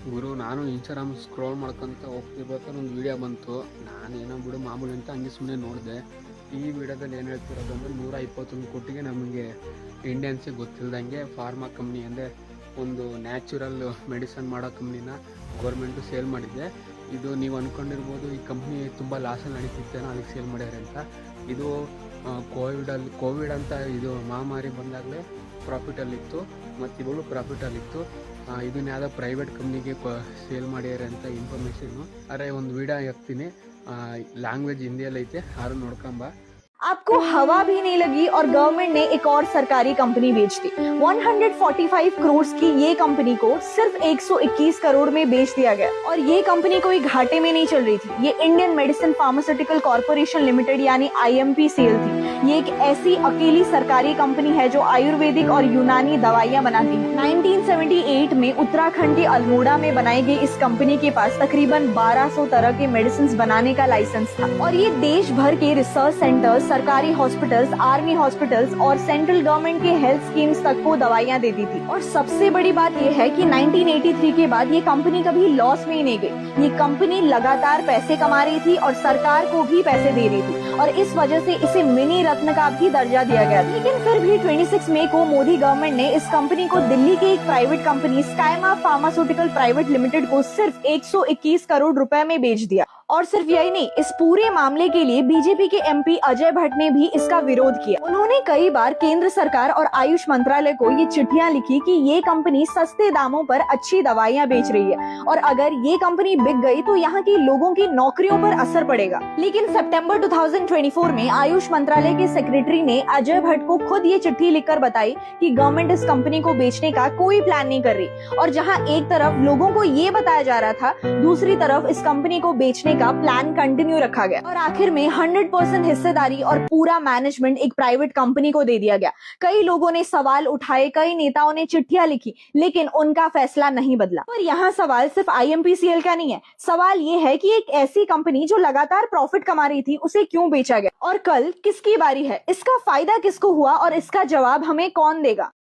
ಗುರು ನಾನು Instagram scroll ಮಾಡ್ಕೊಂತ ಹೋಗ್ತಿರ್ಬೇಕಾದ್ರೆ ಒಂದು ವಿಡಿಯೋ ಬಂತು. ನಾನೇನೋ ಬಿಡು ಮಾಮೂಲಿ ಅಂತ ಹಂಗೆ ಸುಮ್ಮನೆ ನೋಡಿದೆ. ಈ ವಿಡಿಯೋದಲ್ಲಿ ಏನು ಹೇಳ್ತಿರೋದು ಅಂದರೆ 121 ಕೋಟಿಗೆ ನಮಗೆ ಇಂಡಿಯನ್ಸಿಗೆ ಗೊತ್ತಿಲ್ಲದಂಗೆ ಫಾರ್ಮಾ ಕಂಪ್ನಿ ಅಂದರೆ ಒಂದು ನ್ಯಾಚುರಲ್ ಮೆಡಿಸನ್ ಮಾಡೋ ಕಂಪ್ನಿನ ಗೌರ್ಮೆಂಟು ಸೇಲ್ ಮಾಡಿದೆ. ಇದು ನೀವು ಅಂದ್ಕೊಂಡಿರ್ಬೋದು ಈ ಕಂಪ್ನಿ ತುಂಬ ಲಾಸಲ್ಲಿ ನಡೀತಿತ್ತೇನೋ ಅದಕ್ಕೆ ಸೇಲ್ ಮಾಡ್ಯಾರೆ ಅಂತ. ಇದು ಕೋವಿಡ್ ಅಂತ ಇದು ಮಹಾಮಾರಿ ಬಂದಾಗಲೇ ಪ್ರಾಫಿಟಲ್ಲಿತ್ತು ಮತ್ತು ಇವಾಗಲೂ ಪ್ರಾಫಿಟಲ್ಲಿತ್ತು. ಇದನ್ನ ಯಾವುದೋ ಪ್ರೈವೇಟ್ ಕಂಪ್ನಿಗೆ ಸೇಲ್ ಮಾಡ್ಯಾರೆ ಅಂತ ಇನ್ಫಾರ್ಮೇಷನ್ನು. ಅರೆ ಒಂದು ವಿಡಿಯೋ ಹಾಕ್ತೀನಿ, ಲ್ಯಾಂಗ್ವೇಜ್ ಹಿಂದಿಯಲ್ಲಿ ಐತೆ, ಯಾರು ನೋಡ್ಕೊಂಬ. आपको हवा भी नहीं लगी और गवर्नमेंट ने एक और सरकारी कंपनी बेच दी। 145 करोड़ की ये कंपनी को सिर्फ 121 करोड़ में बेच दिया गया। और ये कंपनी कोई घाटे में नहीं चल रही थी। ये Indian medicine pharmaceutical corporation limited यानी IMPCL थी। ये एक ऐसी अकेली सरकारी कंपनी है जो आयुर्वेदिक और यूनानी दवाइयां बनाती है। 1978 में उत्तराखंड के अल्मोड़ा में बनाई गई इस कंपनी के पास तकरीबन 1200 तरह के मेडिसिन बनाने का लाइसेंस था। और ये देश भर के रिसर्च सेंटर्स, सरकारी हॉस्पिटल्स, आर्मी हॉस्पिटल्स और सेंट्रल गवर्नमेंट के हेल्थ स्कीम्स तक को दवाइयां देती थी। और सबसे बड़ी बात यह है कि 1983 के बाद ये कंपनी कभी लॉस में ही नहीं गई। ये कंपनी लगातार पैसे कमा रही थी और सरकार को भी पैसे दे रही थी और इस वजह से इसे मिनी रत्न का भी दर्जा दिया गया। लेकिन फिर भी 26 मई को मोदी गवर्नमेंट ने इस कंपनी को दिल्ली की एक private company Skyma pharmaceutical private limited को सिर्फ 121 करोड़ रुपए में बेच दिया। और सिर्फ यही नहीं, इस पूरे मामले के लिए बीजेपी के MP अजय भट्ट ने भी इसका विरोध किया। उन्होंने कई बार केंद्र सरकार और आयुष मंत्रालय को ये चिट्ठियां लिखी कि ये कंपनी सस्ते दामों पर अच्छी दवाइयां बेच रही है और अगर ये कंपनी बिक गई तो यहाँ की लोगों की नौकरियों पर असर पड़ेगा। लेकिन सितंबर 2024 में आयुष मंत्रालय के सेक्रेटरी ने अजय भट्ट को खुद ये चिट्ठी लिखकर बताई कि गवर्नमेंट इस कंपनी को बेचने का कोई प्लान नहीं कर रही। और जहाँ एक तरफ लोगों को ये बताया जा रहा था, दूसरी तरफ इस कंपनी को बेचने का प्लान कंटिन्यू रखा गया और आखिर में 100% हिस्सेदारी और पूरा मैनेजमेंट एक प्राइवेट कंपनी को दे दिया गया। कई लोगों ने सवाल उठाए, कई नेताओं ने चिट्ठियां लिखी, लेकिन उनका फैसला नहीं बदला। पर यहाँ सवाल सिर्फ IMPCL का नहीं है। सवाल ये है कि एक ऐसी कंपनी जो लगातार प्रॉफिट कमा रही थी उसे क्यों बेचा गया और कल किसकी बारी है, इसका फायदा किसको हुआ और इसका जवाब हमें कौन देगा।